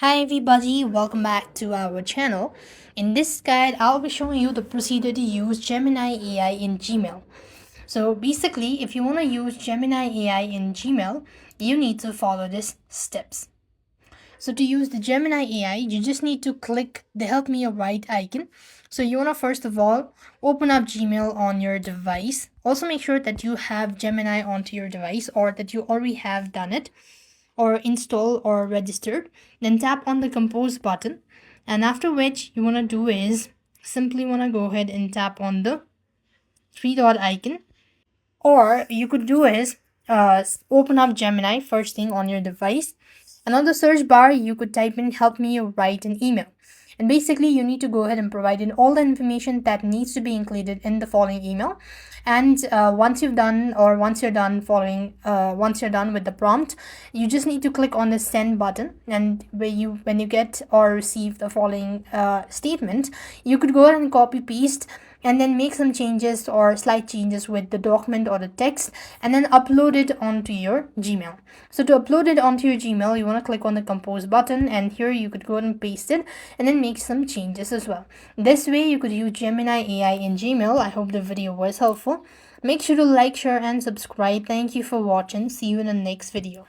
Hi everybody, welcome back to our channel. In this guide, I'll be showing you the procedure to use Gemini AI in Gmail. So basically, if you want to use Gemini AI in Gmail, you need to follow these steps. So to use the Gemini AI, you just need to click the help me write icon. So you want to first of all open up Gmail on your device. Also make sure that you have Gemini onto your device or that you already have done it or install or registered. Then tap on the compose button, and after which you want to do is simply want to go ahead and tap on the three dot icon, or you could do is open up Gemini first thing on your device, and on the search bar you could type in help me write an email. And basically you need to go ahead and provide in all the information that needs to be included in the following email. And once you're done with the prompt, you just need to click on the send button, and when you get or receive the following statement, you could go ahead and copy paste and then make some changes or slight changes with the document or the text, and then upload it onto your Gmail. So to upload it onto your Gmail, you want to click on the compose button, and here you could go ahead and paste it and then make some changes as well. This way you could use Gemini AI in Gmail. I hope the video was helpful. Make sure to like, share and subscribe. Thank you for watching. See you in the next video.